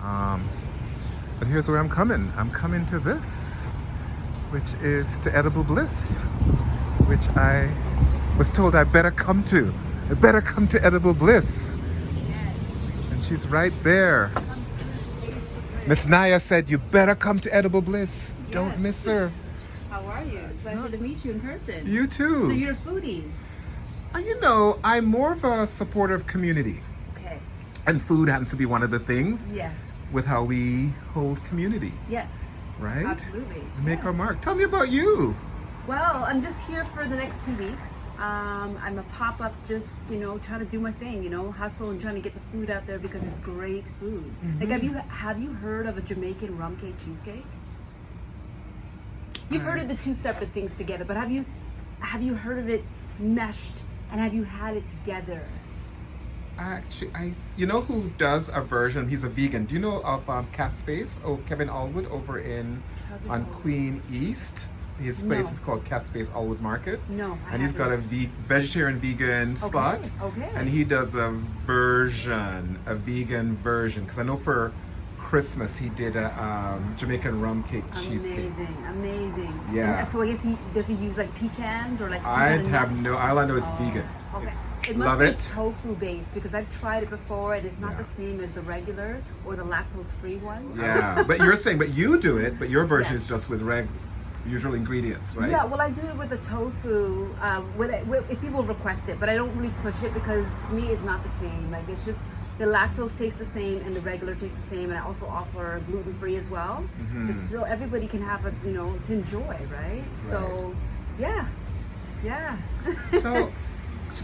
But here's where I'm coming. I'm coming to this, which is to Edible Bliss, which I was told I better come to. I better come to Edible Bliss. Yes. And she's right there. Miss Naya said, you better come to Edible Bliss. Don't Yes. miss her. How are you? Pleasure to meet you in person. You too. So you're a foodie. You know, I'm more of a supporter of community. Okay. And food happens to be one of the things Yes. with how we hold community, Yes. right? Absolutely. Make Yes. our mark. Tell me about you. Well, I'm just here for the next 2 weeks. I'm a pop-up, just trying to do my thing. Hustle and trying to get the food out there because it's great food. Like, have you heard of a Jamaican rum cake cheesecake? You've heard of the two separate things together, but have you heard of it meshed, and have you had it together? Actually, you know who does a version? He's a vegan. Do you know of Caspace? Oh, Kevin Allwood over on Queen East. His place is called Caspace Allwood Market. No, and he's got a vegetarian vegan spot. Okay. And he does a vegan version. Because I know for Christmas he did a Jamaican rum cake cheesecake. Amazing. Yeah. And so I guess does he use like pecans or like? I seasoned have nuts? no. All I know is vegan. Okay. It's- It must love be it. tofu based because I've tried it before and it's not Yeah. the same as the regular or the lactose free ones. Yeah, but you're saying, but you do it, but your version Yes. is just with usual ingredients, right? Yeah, well, I do it with the tofu if people request it, but I don't really push it because to me it's not the same. Like, it's just the lactose tastes the same and the regular tastes the same, and I also offer gluten free as well, just so everybody can have to enjoy, right? So, yeah. So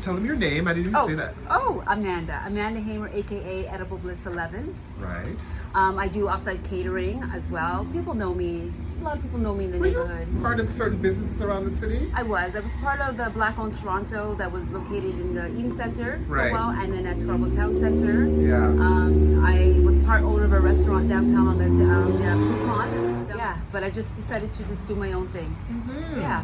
tell them your name. I didn't even say that. Oh, Amanda Hamer, aka EdibleBliss11. Right. I do outside catering as well. People know me. A lot of people know me in the Were neighborhood. you part of certain businesses around the city? I was part of the Black Owned Toronto that was located in the Eden Center for Right. a while, and then at Scarborough Town Center. Yeah. I was part owner of a restaurant downtown on the Yukon. Yeah, but I just decided to just do my own thing. Yeah.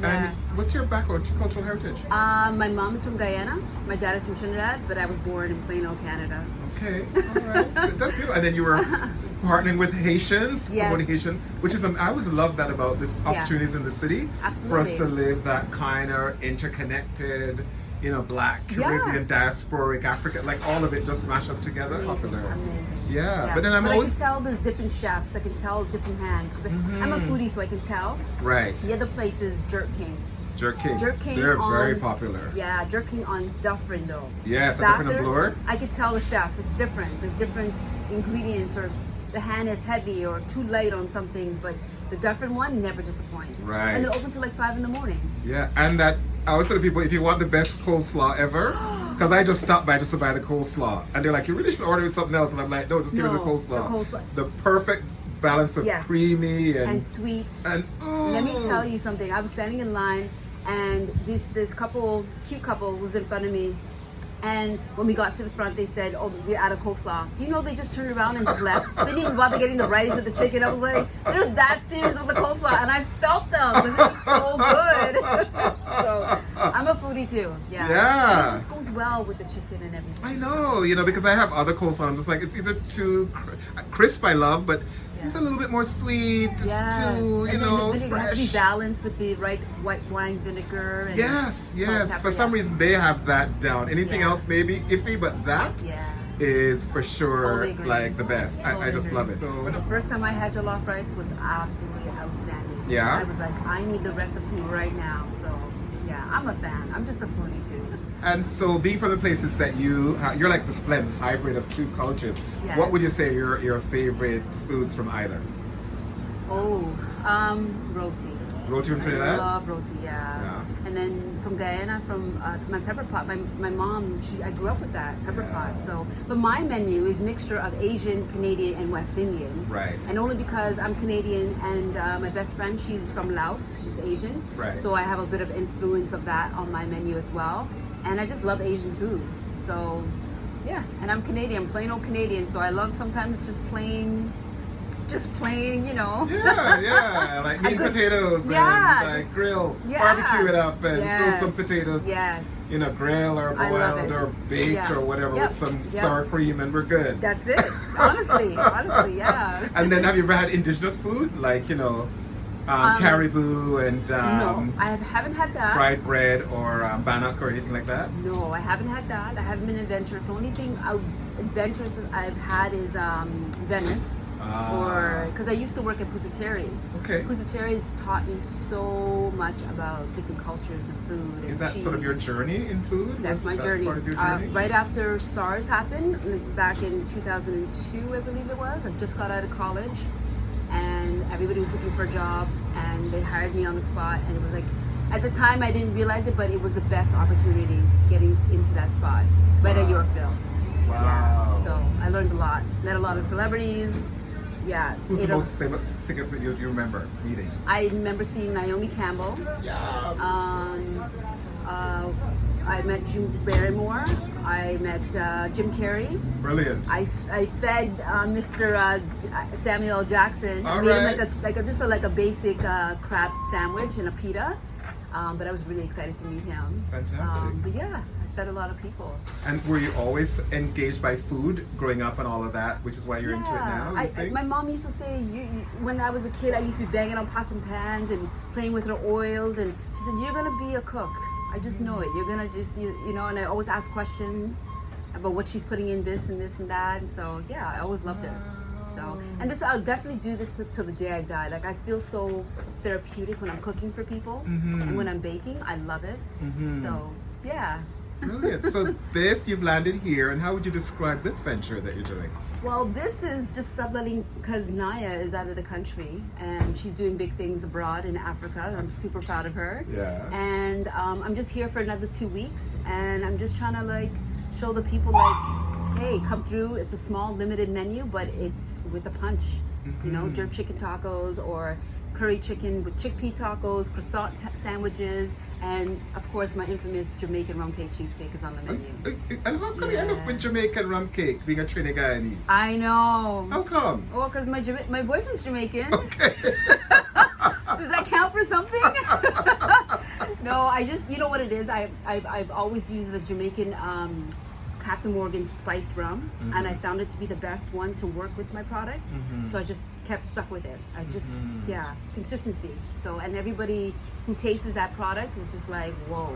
And what's your background, your cultural heritage? My mom is from Guyana. My dad is from Trinidad, but I was born in Plano, Canada. Okay, all right. That's beautiful. And then you were partnering with Haitians, Yes. promoting Haitian, which is, I always love that about this opportunities in the city. For us to Absolutely. live that kind of interconnected, Black, Caribbean, diasporic, African, like all of it just mashed up together. Amazing. Yeah, but then I'm I always can tell there's different chefs. I can tell different hands. 'Cause I'm a foodie, so I can tell. right. The other place is Jerk King. Jerk King. Jerk King They're on- very popular. Yeah, Jerk King on Dufferin though. Yes, a different Doctors, blower. I could tell the chef. It's different. The different ingredients, or the hand is heavy or too light on some things, but the Dufferin one never disappoints. Right. And they're open till like 5 in the morning. Yeah, and that I always tell people, if you want the best coleslaw ever, because I just stopped by just to buy the coleslaw, and they're like, you really should order with something else, and I'm like, no, just give me the No, coleslaw. the coleslaw. The perfect balance of Yes. creamy And sweet. and Let me tell you something. I was standing in line, and this cute couple was in front of me. And when we got to the front, they said, "Oh, we're out of coleslaw." Do you know they just turned around and just left? They didn't even bother getting the rice or the chicken. I was like, they're that serious with the coleslaw, and I felt them because it was so good. So I'm a foodie too. Yeah. Yeah. And it just goes well with the chicken and everything. I know, because I have other coleslaw. I'm just like, it's either too crisp, I love, but it's a little bit more sweet. It's too, and then the vinegar has to be fresh. balanced with the right white wine vinegar. And Yes. salt, For pepper, some reason, they have that down. Anything Yeah. else maybe iffy, but that is Yeah. for sure Totally agree. like the best. I Totally just agree. love it. But the first time I had jollof rice was absolutely outstanding. Yeah? I was like, I need the recipe right now. So yeah, I'm a fan. I'm just a foodie too. And so, being from the places that you're like this blend, this hybrid of two cultures. Yes. What would you say are your favorite foods from either? Oh, roti. Roti from I Trinidad? love roti, yeah. And then from Guyana, from my pepper pot. My mom, I grew up with that pepper pot. So, but my menu is mixture of Asian, Canadian, and West Indian. Right. And only because I'm Canadian, and my best friend, she's from Laos. She's Asian. Right. So I have a bit of influence of that on my menu as well. And I just love Asian food. So, yeah. And I'm Canadian, plain old Canadian. So I love sometimes just plain. Yeah, like meat and potatoes and like grill, barbecue it up and throw some potatoes, grill or I love boiled it. or baked or whatever with some sour cream and we're good. That's it. honestly, yeah. And then have you ever had indigenous food? Like, caribou and No, I haven't had that. fried bread or bannock or anything like that? No, I haven't had that. I haven't been adventurous. The only thing adventurous I've had is Venice. Or because I used to work at Pusatteri's. Okay. Pusatteri's taught me so much about different cultures and food and Is that cheese. sort of your journey in food? That's my journey. Part of your journey? Right after SARS happened, back in 2002, I believe it was. I just got out of college, and everybody was looking for a job, and they hired me on the spot. And it was like, at the time, I didn't realize it, but it was the best opportunity getting into that spot, right at Yorkville. Wow. Yeah. So I learned a lot. Met a lot of celebrities. Yeah. Who's the most famous singer you remember meeting? I remember seeing Naomi Campbell. Yeah. I met Drew Barrymore. I met Jim Carrey. Brilliant. I fed Mr. Samuel L. Jackson. All Made right. him like a basic crab sandwich and a pita. But I was really excited to meet him. Fantastic. But yeah, I fed a lot of people. And were you always engaged by food growing up and all of that, which is why you're into it now, you think? My mom used to say, when I was a kid, I used to be banging on pots and pans and playing with her oils. And she said, you're going to be a cook. I just know it. You're going to just, and I always ask questions about what she's putting in this and this and that. And so, yeah, I always loved her. So, and I'll definitely do this till the day I die. Like, I feel so therapeutic when I'm cooking for people. And when I'm baking, I love it. So, yeah. Brilliant. So you've landed here, and how would you describe this venture that you're doing? Well, this is just subletting because Naya is out of the country and she's doing big things abroad in Africa. I'm super proud of her. Yeah. And I'm just here for another 2 weeks, and I'm just trying to show the people hey, come through. It's a small, limited menu, but it's with a punch. Jerk chicken tacos or curry chicken with chickpea tacos, croissant sandwiches, and of course my infamous Jamaican rum cake cheesecake is on the menu. And how come you end up with Jamaican rum cake, being a Trinidadianese? I know. How come? Oh, because my boyfriend's Jamaican. Okay. Does that count for something? No, I just, you know what it is? I've always used the Jamaican Captain Morgan spiced rum, and I found it to be the best one to work with my product. So I just kept stuck with it. I just, consistency. So, and everybody who tastes that product is just like, whoa.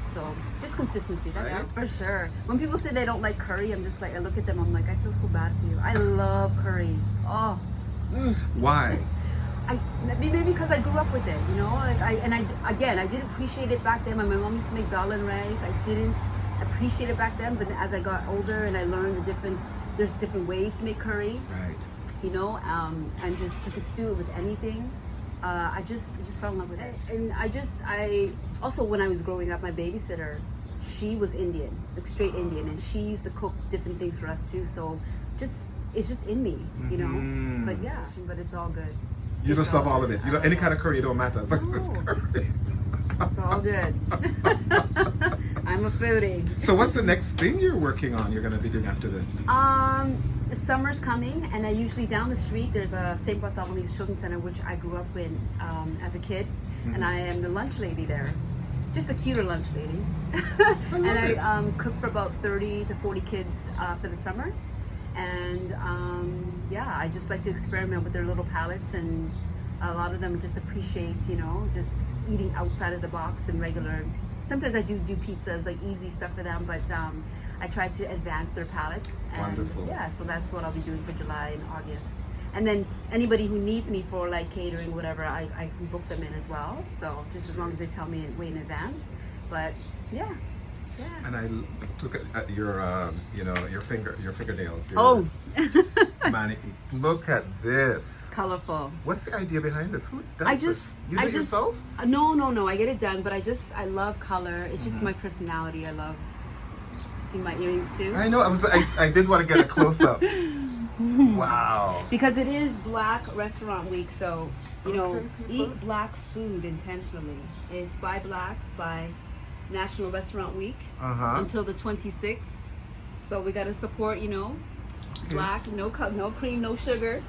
So just consistency, that's Right. it for sure. When people say they don't like curry, I'm just like, I look at them, I'm like, I feel so bad for you. I love curry. Oh. Why? Maybe because I grew up with it, I didn't appreciate it back then. My mom used to make dal and rice. I didn't appreciate it back then, but as I got older and I learned there's different ways to make curry, right? and just to stew it with anything. I just fell in love with it. And I also, when I was growing up, my babysitter, she was Indian, like straight Indian, and she used to cook different things for us too. So it's just in me, But yeah, but it's all good. You just love all of it. Any kind of curry, it don't matter. As long as it's curry. It's all good. I'm a foodie. So what's the next thing you're working on, you're going to be doing after this? The summer's coming, and I usually down the street there's a St. Bartholomew's Children's Center, which I grew up in as a kid, and I am the lunch lady there. Just a cuter lunch lady. And I cook for about 30 to 40 kids for the summer. And I just like to experiment with their little palates, and a lot of them just appreciate, just eating outside of the box than regular. Sometimes I do pizzas, like easy stuff for them, but I try to advance their palates. And Wonderful. Yeah, so that's what I'll be doing for July and August. And then anybody who needs me for like catering, whatever, I can book them in as well. So just as long as they tell me way in advance. But yeah. And I look at your, your fingernails. Man, look at this. Colorful. What's the idea behind this? Who does this? You do it yourself? No, I get it done, but I love color. It's just my personality. I love. See my earrings too. I know. I did want to get a close up. Wow. Because it is Black Restaurant Week, so Okay. eat black food intentionally. It's by blacks by National Restaurant Week until the 26th. So we gotta support, black, no cream, no sugar.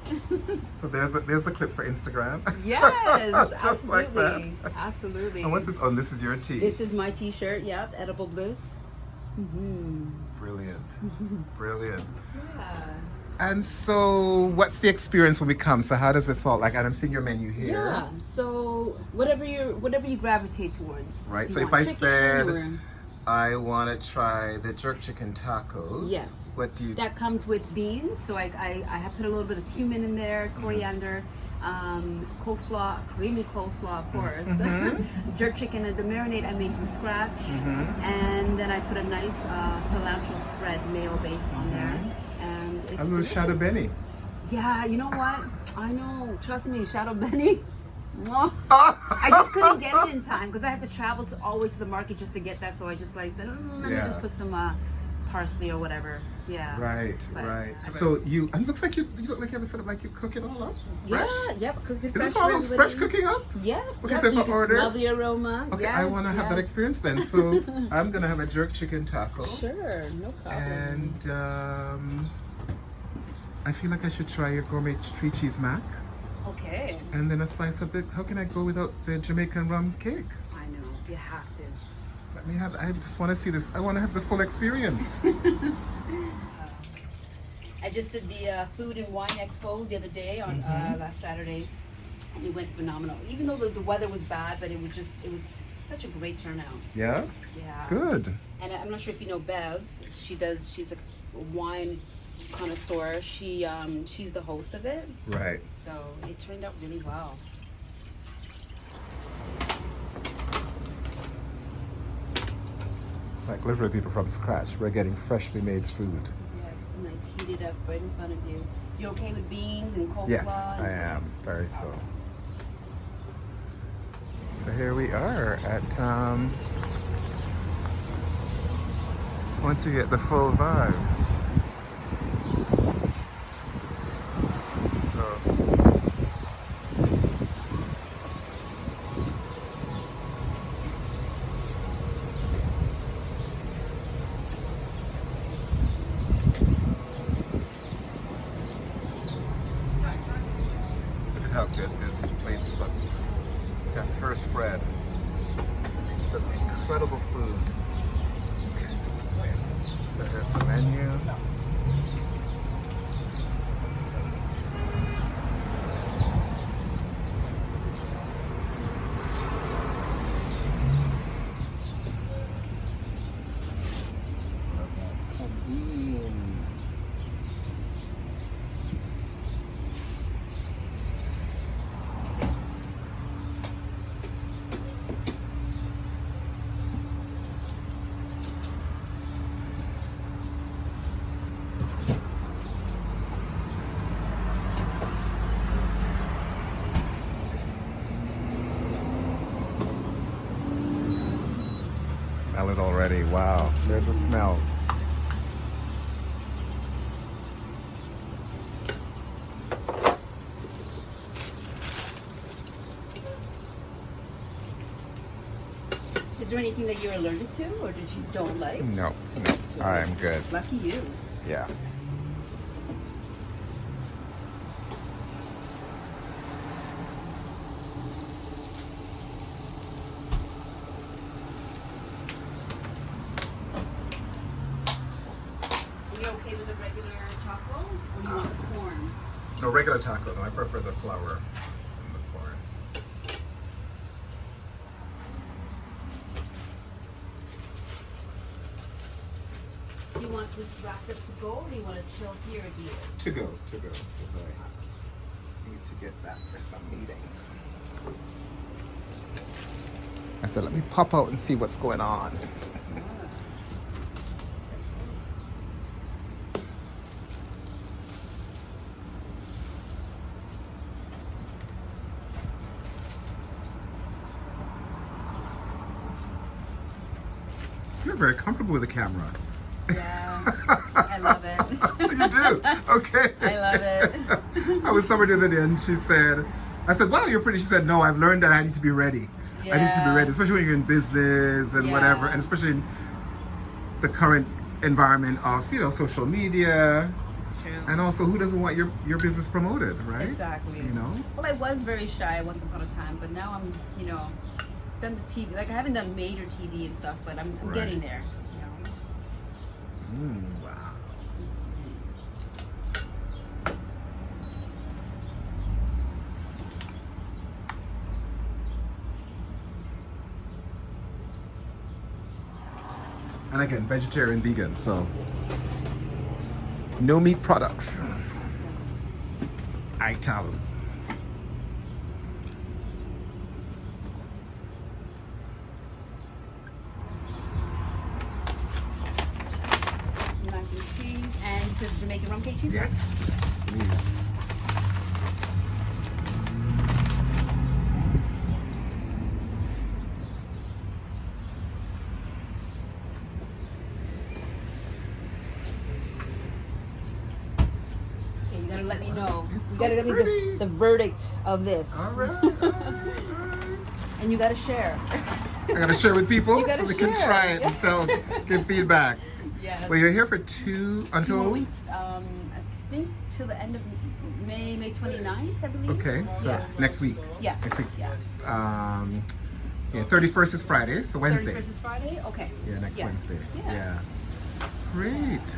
So there's a clip for Instagram. Yes, Just like that. Absolutely. And what's this? Oh, this is your tea. This is my T-shirt. Yep, Edible Bliss. Brilliant. Brilliant. Yeah. And so, what's the experience when we come? So, how does this all like? And I'm seeing your menu here. Yeah. So whatever you gravitate towards. Right. You So, if want I chicken said or- I want to try the jerk chicken tacos, Yes. what do you? That comes with beans. So I have put a little bit of cumin in there, coriander, coleslaw, creamy coleslaw, of course. Jerk chicken and the marinade I made from scratch, and then I put a nice cilantro spread, mayo base on there, and it's A little shadow delicious. Benny. Yeah, you know what? I know. Trust me, Shadow Benny. No. I just couldn't get it in time because I have to travel all the way to the market just to get that. So I just like said, let me Yeah. just put some parsley or whatever. Yeah. Right, But- right. So you, and it looks like you look like you have a set up like you cook it all up. Fresh? Yeah. Yep. Cook it Is this fresh one of those for fresh everybody. cooking up? Yeah. Okay, yeah, so if you I can order- smell the aroma. Okay, yes, I want to have that yes. experience then. So I'm gonna have a jerk chicken taco, Sure, no problem. and I feel like I should try your gourmet three cheese mac, Okay. and then a slice of the. How can I go without the Jamaican rum cake? I know. You have to. Let me have. I just want to see this. I want to have the full experience. I just did the Food and Wine Expo the other day on last Saturday, and it went phenomenal. Even though the weather was bad, but it was such a great turnout. Yeah. Yeah. Good. And I'm not sure if you know Bev. She's a wine connoisseur. She's the host of it, Right. so it turned out really well. Like literally people from scratch. We're getting freshly made food. Yes, nice heated up right in front of you. You okay with beans and coleslaw? Yes, I am. Very so. So here we are at, once you get the full vibe. So, look at how good this plate looks. That's her spread. She does incredible food. So here's the menu. Come in. Smell it already. Wow. There's the smells. Is there anything that you're allergic to or that you don't like? No, no. I'm good. Lucky you. Yeah. Are you okay with the regular taco or do you want the corn? No, regular taco. No, I prefer the flour and the corn. Do you want this wrapped up to go or do you want to chill here or here? To go. Because I need to get that for some meetings. I said, let me pop out and see what's going on. You're very comfortable with the camera. Yeah, I love it. You do? Okay. I love it. I was somewhere the other day and she said, I said, wow, you're pretty. She said, no, I've learned that I need to be ready. I need to be Yeah. ready, especially when you're in business and Yeah. whatever, and especially in the current environment of, social media. It's true. And also, who doesn't want your business promoted, right? Exactly. You know? Well, I was very shy once upon a time, but now I'm, done the TV. Like I haven't done major TV and stuff, but I'm Right. getting there. Wow. And again, vegetarian, vegan, so no meat products. I tell you. Some mac and cheese and some Jamaican rum cake cheese. Yes, yes, please. Okay, you gotta let me know. It's You so gotta give me pretty. the verdict of this. All right, all right, all right. And you gotta share. I gotta share with people You so gotta they can share. try it and give feedback. Yes. Well, you're here for Two until. more weeks. I think till the end of May 29th, I believe. Okay, so Yeah. next week. Yes. Next week. Yeah. Yeah, 31st is Friday, so Wednesday. 31st is Friday? Okay. Yeah, next Wednesday. Yeah. Yeah. Great.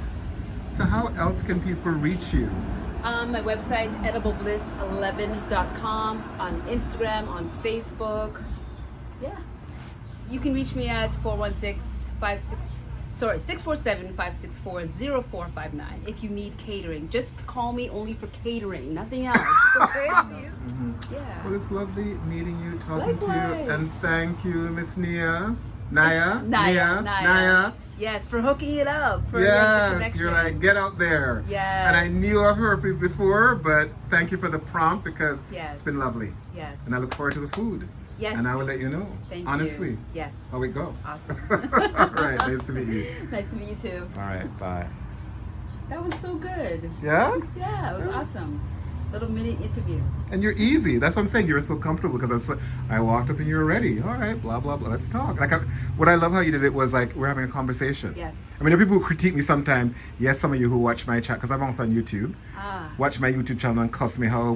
So how else can people reach you? My website, EdibleBliss11.com, on Instagram, on Facebook. Yeah. You can reach me at 647-564-0459 if you need catering. Just call me only for catering, nothing else. Okay? Yeah. Well, it's lovely meeting you, talking to Likewise. you, and thank you, Miss Naya. Naya? Naya. Yes, for hooking it up. For the Yes, connection. you're like, get out there. Yes. And I knew of her before, but thank you for the prompt because Yes. it's been lovely. Yes. And I look forward to the food. Yes. And I will let you know. Thank honestly, you. Yes. how it go. Awesome. All right, nice to meet you. Nice to meet you too. All right, bye. That was so good. Yeah? Yeah, it was awesome. Little mini interview. And you're easy. That's what I'm saying. You were so comfortable because I walked up and you were ready. All right, blah, blah, blah. Let's talk. Like, what I love how you did it was like, we're having a conversation. Yes. I mean, there are people who critique me sometimes. Yes, some of you who watch my chat, because I'm also on YouTube. Watch my YouTube channel and cuss me how,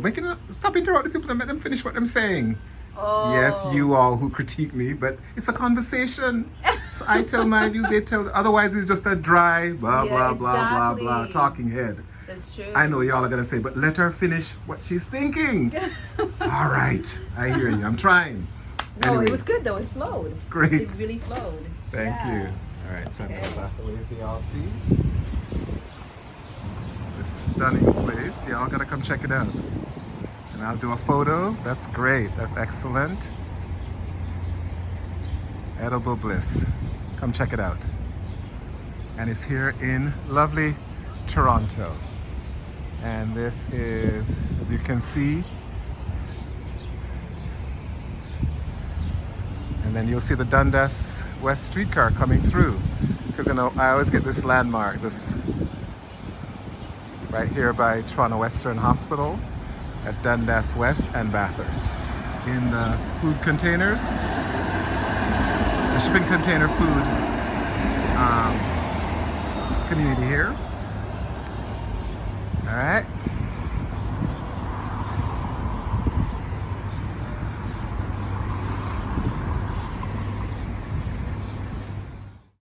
stop interrupting people and let them finish what I'm saying. Oh. Yes, you all who critique me, but it's a conversation. So I tell my views, they tell, otherwise it's just a dry, blah, Yeah, blah, blah, blah, blah, exactly. talking head. That's true. I know y'all are going to say, but let her finish what she's thinking. All right, I hear you. I'm trying. No, Anyway, it was good though. It flowed. Great. It really flowed. Thank Yeah. you. All right, send Okay. that back away so y'all see. This stunning place. Y'all got to come check it out. And I'll do a photo. That's great. That's excellent. Edible Bliss. Come check it out. And it's here in lovely Toronto. And this is, as you can see, and then you'll see the Dundas West streetcar coming through. Because you know, I always get this landmark, this right here by Toronto Western Hospital at Dundas West and Bathurst. In the food containers, the shipping container food community here. All right.